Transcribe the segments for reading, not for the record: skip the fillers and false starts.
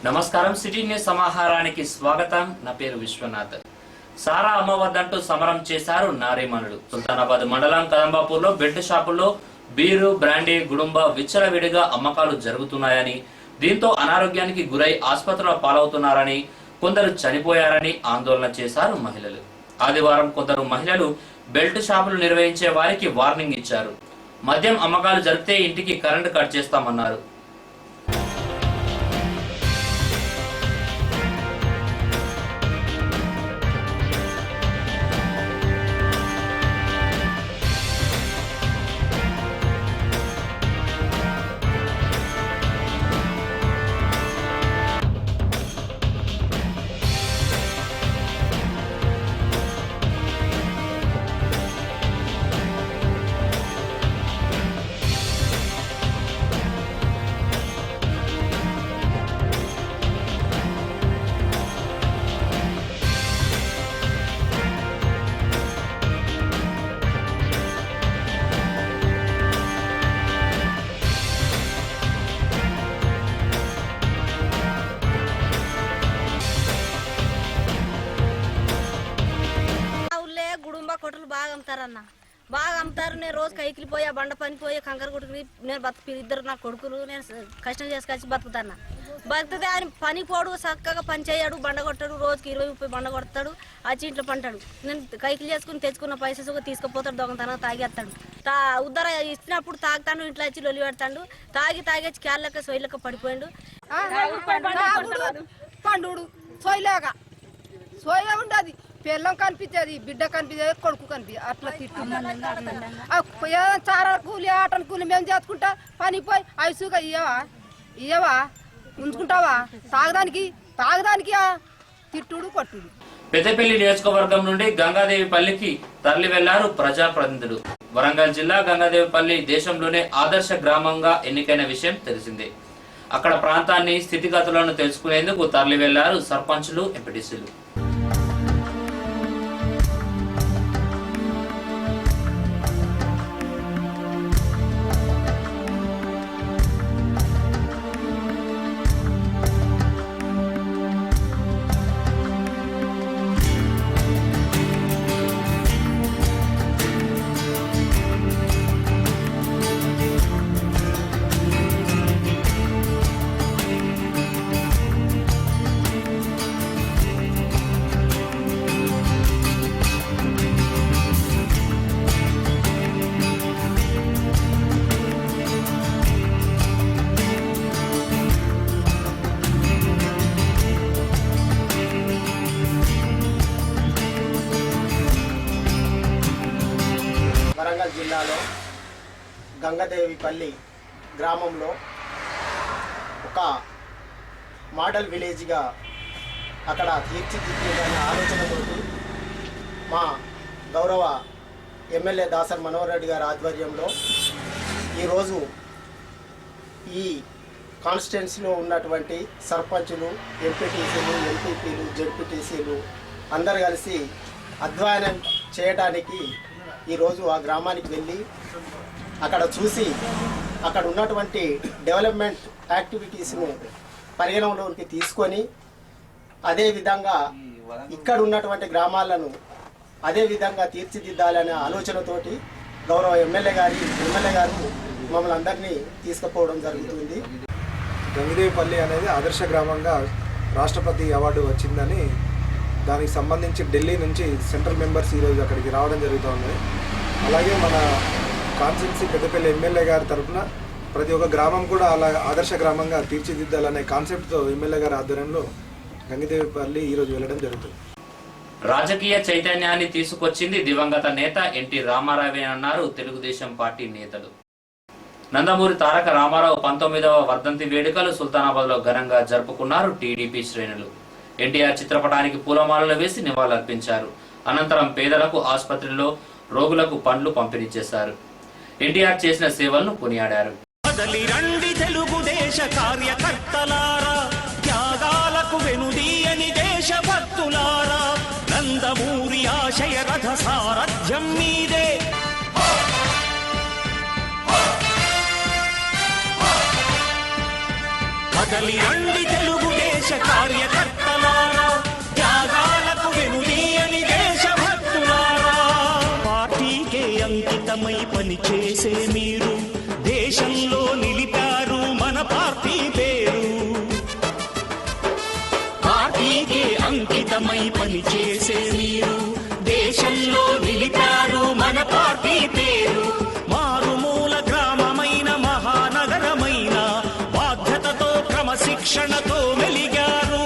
నమస్కారం city news సమాహారానికి స్వాగతం. నా పేరు విశ్వనాథ్. సారా అమ్మవద్దంటూ సమరం చేశారు నారీమణులు. సుల్తానాబాద్ మండలం కదంబాపూర్లో బెల్ట్ షాపుల్లో బీరు, బ్రాండీ, గుడుంబ విచ్చలవిడిగా అమ్మకాలు జరుగుతున్నాయని, దీంతో అనారోగ్యానికి గురై ఆసుపత్రిలో పాలవుతున్నారని, కొందరు చనిపోయారని ఆందోళన చేశారు మహిళలు. ఆదివారం కొందరు మహిళలు బెల్ట్ షాపులు నిర్వహించే వారికి వార్నింగ్ ఇచ్చారు. మద్యం అమ్మకాలు జరిగితే ఇంటికి కరెంటు కట్ చేస్తామన్నారు. కొట్టలు బాగా అమ్ముతారన్న, బాగా అమ్ముతారు. నేను రోజు కైకిలి పోయా, బండ పని పోయి కంకర కొట్టుకుని నేను బతుకు, ఇద్దరు నా కొడుకులు, నేను కష్టం చేసుకొచ్చి బతుకుతాను. బతుకుతే ఆయన పని పోడు, చక్కగా పని చేయడు, బండ కొట్టాడు, రోజుకి 20-30 బండ కొడతాడు, వచ్చి ఇంట్లో పంటాడు. నేను కైకిలి చేసుకుని తెచ్చుకున్న పైసలు తీసుకుపోతాడు, దొంగతనం తాగేస్తాడు. ఉద్దర ఇచ్చినప్పుడు తాగుతాను, ఇంట్లో వచ్చి లొల్లి పెడతాడు, తాగేసి క్యాళ్ళక సొయ్యలక పడిపోయాడు. పండుడు సొయ్యలాగా సొయ్య ఉండదు, పిల్లం కనిపించేది, బిడ్డ కనిపించేది, కొడుకు కనిపి అట్లా తిట్టు చారా కూలి ఆటను కూలి మేము చేసుకుంటా పని పోయి ఐసుగా ఇయ్యవా ఉంచుకుంటావా తాగడానికి తిట్టుడు పట్టుడు. పెద్దపల్లి నియోజకవర్గం నుండి గంగాదేవిపల్లికి తరలి వెళ్లారు ప్రజాప్రతినిధులు. వరంగల్ జిల్లా గంగాదేవిపల్లి దేశంలోనే ఆదర్శ గ్రామంగా ఎన్నికైన విషయం తెలిసిందే. అక్కడ ప్రాంతాన్ని స్థితిగతులను తెలుసుకునేందుకు తరలి వెళ్లారు సర్పంచులు, ఎంపీటీసీలు. వరంగల్ జిల్లాలో గంగాదేవిపల్లి గ్రామంలో ఒక మోడల్ విలేజ్గా అక్కడ తీర్చిదిద్దేదనే ఆలోచనతో మా గౌరవ ఎమ్మెల్యే దాసర్ మనోహర్ రెడ్డి గారి ఆధ్వర్యంలో ఈరోజు ఈ కాన్స్టిట్యున్సీలో ఉన్నటువంటి సర్పంచులు, ఎంపీటీసీలు, ఎంపీపీలు, జెడ్పీటీసీలు అందరు కలిసి అధ్యయనం చేయడానికి ఈరోజు ఆ గ్రామానికి వెళ్ళి అక్కడ చూసి అక్కడ ఉన్నటువంటి డెవలప్మెంట్ యాక్టివిటీస్ను పరిగణలోకి తీసుకొని అదేవిధంగా ఇక్కడ ఉన్నటువంటి గ్రామాలను అదేవిధంగా తీర్చిదిద్దాలనే ఆలోచనతోటి గౌరవ ఎమ్మెల్యే గారు మమ్మల్ని అందరినీ తీసుకుపోవడం జరుగుతుంది. గంగాదేవిపల్లి అనేది ఆదర్శ గ్రామంగా రాష్ట్రపతి అవార్డు వచ్చిందని దానికి సంబంధించి ఢిల్లీ నుంచి సెంట్రల్ మెంబర్స్ ఈరోజు అక్కడికి రావడం జరుగుతుంది. అలాగే మన కాన్స్టిట్యున్సీ పెద్దపల్లి ఎమ్మెల్యే గారి తరఫున ప్రతి ఒక్క గ్రామం కూడా అలా ఆదర్శ గ్రామంగా తీర్చిదిద్దాలనే కాన్సెప్ట్తో ఎమ్మెల్యే గారి ఆధ్వర్యంలో గంగాదేవిపల్లి ఈరోజు వెళ్ళడం జరుగుతుంది. రాజకీయ చైతన్యాన్ని తీసుకొచ్చింది దివంగత నేత ఎన్టీ రామారావే అన్నారు తెలుగుదేశం పార్టీ నేతలు. నందమూరి తారక రామారావు 19వ వర్ధంతి వేడుకలు సుల్తానాబాద్లో ఘనంగా జరుపుకున్నారు టీడీపీ శ్రేణులు. ఎన్టీఆర్ చిత్రపటానికి పూలమాలలు వేసి నివాళులర్పించారు. అనంతరం పేదలకు, ఆసుపత్రిలో రోగులకు పండ్లు పంపిణీ చేశారు. ఎన్టీఆర్ చేసిన సేవలను కొనియాడారు. నందమూరి ఆశయ రథ సారథ్యం మీదే కదలి రండి తెలుగుదేశ ఏకమై పనిచేసే మీరు దేశంలో నిలిపారు మన పార్టీ పేరు. మారుమూల గ్రామమైన మహానగరమైన బాధ్యతతో క్రమశిక్షణతో వెలిగారు.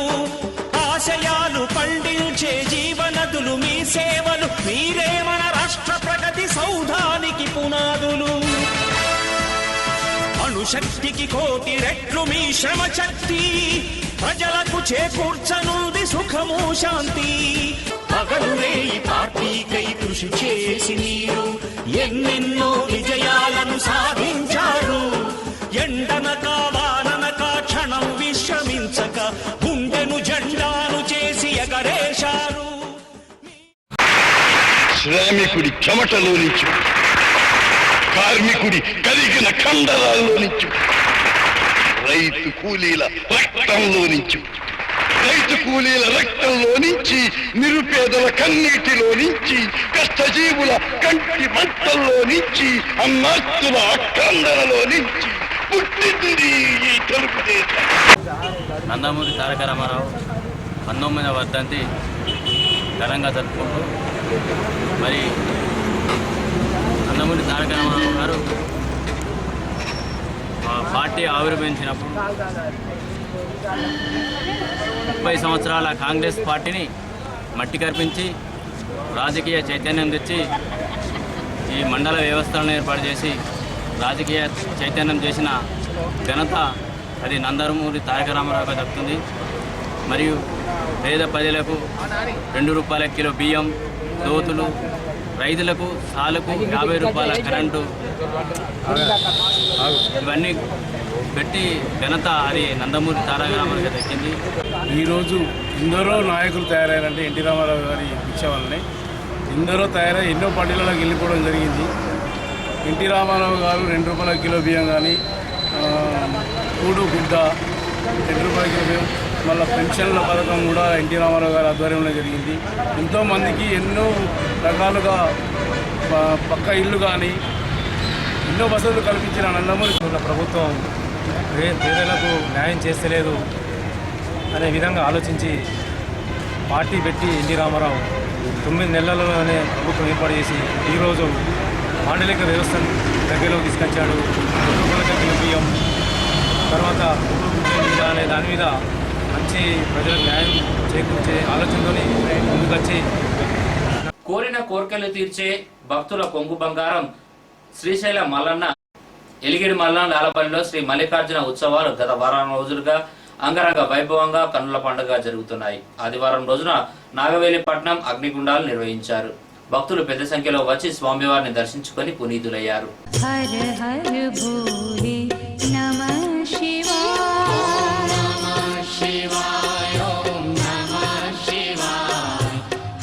ఆశయాలు పండించే జీవనదులు మీ సేవలు, మీరే మన రాష్ట్ర ప్రగతి సౌధానికి పునాదులు. అణుశక్తికి కోటి రెట్లు మీ శ్రమ శక్తి, ప్రజలకు చేకూర్చనుంది సుఖము శాంతి. పగలురే ఈ పార్టీకై కృషి చేసి మీరు ఎన్నెన్నో విజయాలను సాధించారు. ఎండనక వాననక క్షణం విశ్రమించక గుండెను జెండాను చేసి ఎగరేశారు. శ్రామికుడి చెమటలో నుంచి, కార్మికుడి కరిగిన కండరాల్లో నుంచి, రైతు కూలీల రక్తంలో నుంచి, రైతు కూలీల రక్తంలో నుంచి, నిరుపేదల కన్నీటిలో నుంచి, కష్టజీవుల కంటి మంటల్లో నుంచి, అన్నాస్తుల అక్కందరలో నుంచి పుట్టింది ఈ తెలుగుదేశం. నందమూరి తారక రామారావు 19వ వర్ధంతి ఘనంగా జరుపుకుంటూ, మరి నందమూరి తారక రామారావు గారు పార్టీ ఆవిర్భవించినప్పుడు 30 సంవత్సరాల కాంగ్రెస్ పార్టీని మట్టి కర్పించి రాజకీయ చైతన్యం తెచ్చి ఈ మండల వ్యవస్థలను ఏర్పాటు చేసి రాజకీయ చైతన్యం చేసిన ఘనత అది నందమూరి తారక రామారావుగా దక్కుతుంది. మరియు పేద ప్రజలకు 2 రూపాయల కిలో బియ్యం, దోతులు, రైతులకు సాలుకు 50 రూపాయల కరెంటు, ఇవన్నీ పెట్టి ఘనత అది నందమూరి తారక రామారావుగా దక్కింది. ఈరోజు ఎందరో నాయకులు తయారయ్యారంటే ఎన్టీ రామారావు గారి భిక్ష వల్లనే ఎందరో తయారై ఎన్నో పార్టీలలోకి వెళ్ళిపోవడం జరిగింది. ఎన్టీ రామారావు గారు 2 రూపాయల కిలో బియ్యం కానీ, కూడు గుడ్డ 2 రూపాయల కిలో బియ్యం, మళ్ళీ పెన్షన్ల పథకం కూడా ఎన్టీ రామారావు గారి ఆధ్వర్యంలో జరిగింది. ఎంతోమందికి ఎన్నో రకాలుగా పక్క ఇల్లు కానీ ఎన్నో వసతులు కల్పించిన నందమూరి ప్రభుత్వం పేదలకు న్యాయం చేస్తలేదు అనే విధంగా ఆలోచించి పార్టీ పెట్టి ఎన్టీ రామారావు 9 నెలల్లోనే ప్రభుత్వం ఏర్పాటు చేసి ఈరోజు మాండలిక వ్యవస్థను దగ్గరలోకి తీసుకొచ్చాడు. 2 రూపాయల కిలో బియ్యం, తర్వాత అనే దాని మీద మంచి ప్రజలకు న్యాయం చేకూర్చే ఆలోచనతో ముందుకొచ్చి కోరిన కోరికలు తీర్చే భక్తుల కొంగు బంగారం శ్రీశైల మల్లన్న ఎలిగిడి మల్లన్న లాలపల్లిలో శ్రీ మల్లికార్జున ఉత్సవాలు గత వారం రోజులుగా అంగరంగ వైభవంగా కన్నుల పండుగ జరుగుతున్నాయి. ఆదివారం రోజున నాగవేలిపట్నం అగ్నిగుండాలు నిర్వహించారు. భక్తులు పెద్ద సంఖ్యలో వచ్చి స్వామివారిని దర్శించుకొని పునీతులయ్యారు. హర హర భోలే నమః శివాయ నమః శివాయ ఓం నమః శివాయ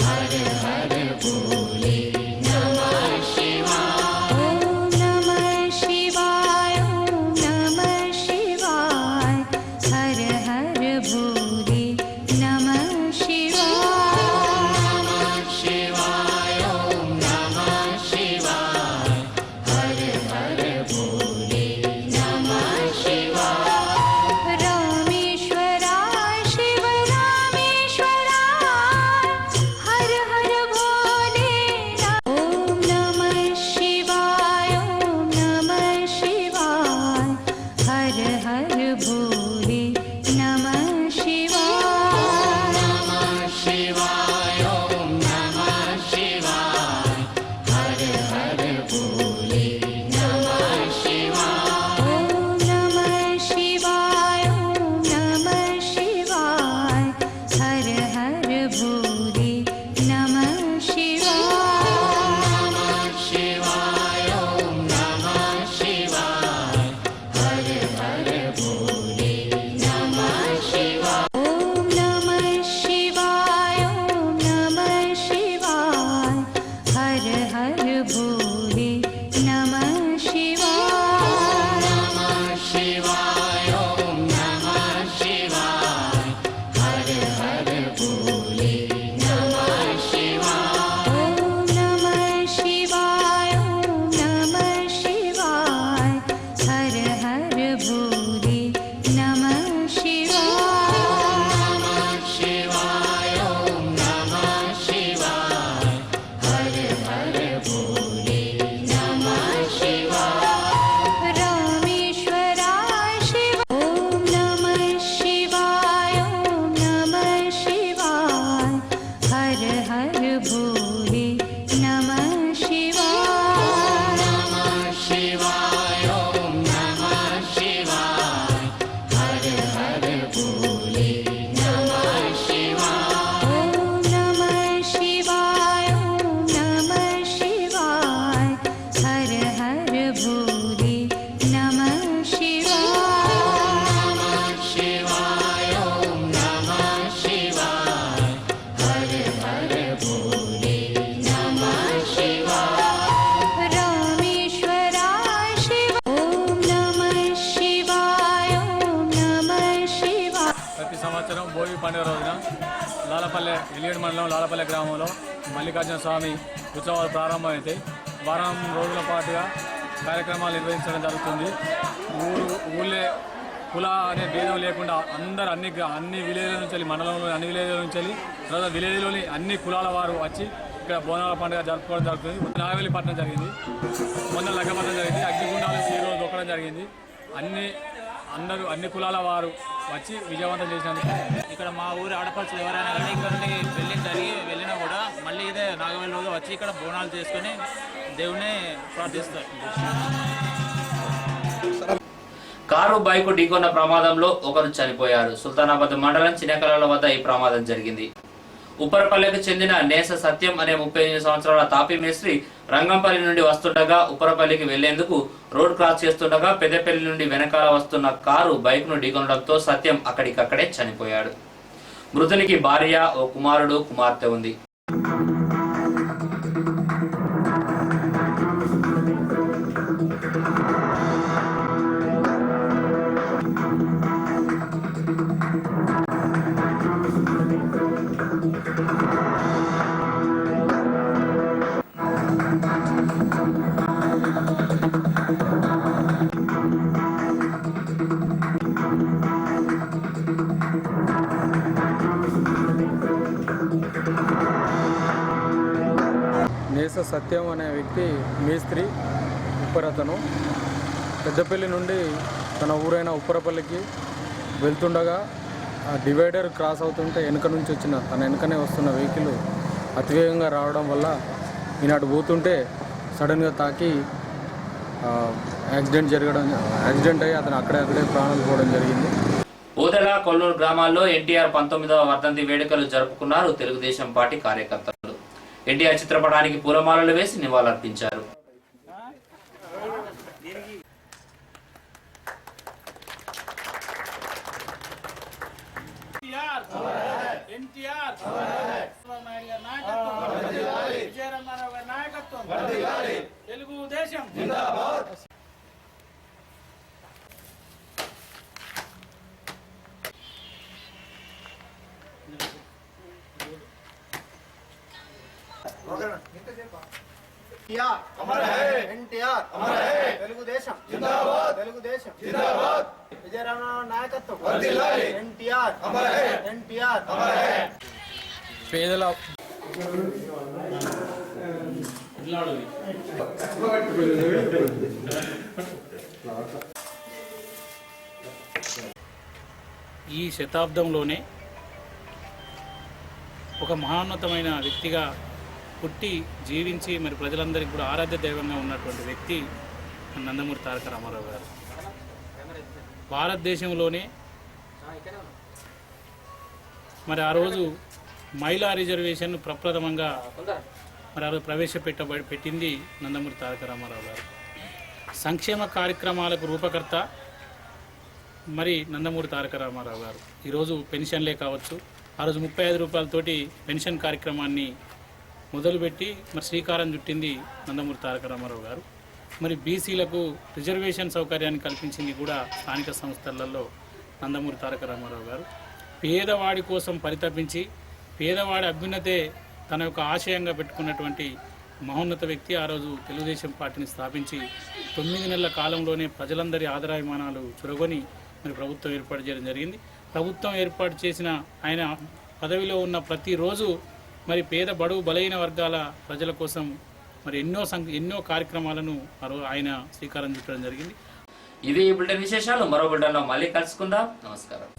హర హర భోలే నమః శివాయ ఓం నమః శివాయ ఓం నమః శివాయ హర హర భోలే నమః శివాయ నమః శివాయ ఓం నమః శివాయ హర హర భోలే నమః శివాయ రామేశ్వరాయ శివ రామేశ్వరాయ హర హర భోలే ఓం నమః శివాయ ఓం నమః శివాయ హర హర భోలే నమః శివాయ నమః శివాయ ఓం నమః శివాయ హర హర భోలే నమః శివాయ ఓం నమః శివాయ ఓం నమః శివాయ హర హర భోలే నమః శివాయ నమః శివాయ ఓం నమః శివాయ హర హర భోలే ప్రతి సంవత్సరం భోగి పండుగ రోజున లాలపల్లె ఎలియడ్ మండలం లాలపల్లె గ్రామంలో మల్లికార్జున స్వామి ఉత్సవాలు ప్రారంభమైతే వారం రోజుల పాటుగా కార్యక్రమాలు నిర్వహించడం జరుగుతుంది. ఊళ్ళే కుల అనే భేదం లేకుండా అందరు అన్ని విలేజ్ల నుంచి మండలంలోని అన్ని విలేజ్ల నుంచి తర్వాత విలేజ్లోని అన్ని కులాల వారు వచ్చి ఇక్కడ బోనాల పండుగ జరుపుకోవడం జరుగుతుంది. నాగవెల్లిపట్నం జరిగింది, మొన్న లగ్గపట్నం జరిగింది, అగ్నిగుండాలు ఈ రోజు దొక్కడం జరిగింది. అన్ని కులాల వారు వచ్చి విజయవంతం చేసినందుకు ఇక్కడ మా ఊరి ఆడపడుచులు ఎవరైనా కానీ ఇక్కడ నుండి వెళ్ళినా కూడా మళ్ళీ ఇదే నాగవెల్లి రోజు వచ్చి ఇక్కడ బోనాలు చేసుకొని దేవుని ప్రార్థిస్తారు. కారు బైకు ఢీకొన్న ప్రమాదంలో ఒకరు చనిపోయారు. సుల్తానాబాద్ మండలం చిన్నకలాల వద్ద ఈ ప్రమాదం జరిగింది. ఉప్పరపల్లికి చెందిన నేస సత్యం అనే 38 సంవత్సరాల తాపీ మేస్త్రి రంగంపల్లి నుండి వస్తుండగా ఉప్పరపల్లికి వెళ్లేందుకు రోడ్ క్రాస్ చేస్తుండగా పెద్దపల్లి నుండి వెనకాల వస్తున్న కారు బైక్ను ఢీకొనడంతో సత్యం అక్కడికక్కడే చనిపోయాడు. మృతునికి భార్య, ఓ కుమారుడు, కుమార్తె ఉంది. నేస సత్యం అనే వ్యక్తి మేస్త్రి ఉప్పరతను పెద్దపల్లి నుండి తన ఊరైన ఉప్పరపల్లికి వెళ్తుండగా ఆ డివైడర్ క్రాస్ అవుతుంటే వెనుక నుంచి వచ్చిన తన వెనుకనే వస్తున్న వెహికల్ అతివేగంగా రావడం వల్ల ఈనాడు పోతుంటే సడన్గా తాకి యాక్సిడెంట్ అయ్యి అతను అక్కడే ప్రాణాలు పోవడం జరిగింది. ఓదెల, కొల్లూరు గ్రామాల్లో ఎన్టీఆర్ 19వ వర్ధంతి వేడుకలు జరుపుకున్నారు తెలుగుదేశం పార్టీ కార్యకర్తలు. ఎన్టీఆర్ చిత్రపటానికి పూలమాలలు వేసి నివాళులర్పించారు. ఎన్టీఆర్ తెలుగుదేశం జిందాబాద్, తెలుగుదేశం జిందాబాద్, విజయరామరావు నాయకత్వం వర్ధిల్లాలి, ఎన్టీఆర్ పేదల ఈ శతాబ్దంలోనే ఒక మహోన్నతమైన వ్యక్తిగా పుట్టి జీవించి మరి ప్రజలందరికీ కూడా ఆరాధ్య దైవంగా ఉన్నటువంటి వ్యక్తి నందమూరి తారక రామారావు గారు. భారతదేశంలోనే మరి ఆ రోజు మహిళా రిజర్వేషన్ ప్రప్రథమంగా మరి ఆ రోజు పెట్టింది నందమూరి తారక రామారావు గారు. సంక్షేమ కార్యక్రమాలకు రూపకర్త మరి నందమూరి తారక రామారావు గారు. ఈరోజు పెన్షన్లే కావచ్చు, ఆ రోజు 35 రూపాయలతోటి పెన్షన్ కార్యక్రమాన్ని మొదలుపెట్టి మరి శ్రీకారం చుట్టింది నందమూరి తారక రామారావు గారు. మరి బీసీలకు రిజర్వేషన్ సౌకర్యాన్ని కల్పించింది కూడా స్థానిక సంస్థలలో నందమూరి తారక రామారావు గారు. పేదవాడి కోసం పరితపించి పేదవాడి అభ్యున్నతే తన యొక్క ఆశయంగా పెట్టుకున్నటువంటి మహోన్నత వ్యక్తి. ఆ రోజు తెలుగుదేశం పార్టీని స్థాపించి 9 నెలల కాలంలోనే ప్రజలందరి ఆదరాభిమానాలు చురగొని మరి ప్రభుత్వం ఏర్పాటు చేయడం జరిగింది. ప్రభుత్వం ఏర్పాటు చేసిన ఆయన పదవిలో ఉన్న ప్రతిరోజు మరి పేద బడుగు బలైన వర్గాల ప్రజల కోసం మరి ఎన్నో కార్యక్రమాలను ఆయన శ్రీకారం చుట్టడం జరిగింది. ఇవి ఈ బులెటిన్ విశేషాలు. మరో బులెటిన్లో మళ్ళీ కలుసుకుందాం. నమస్కారం.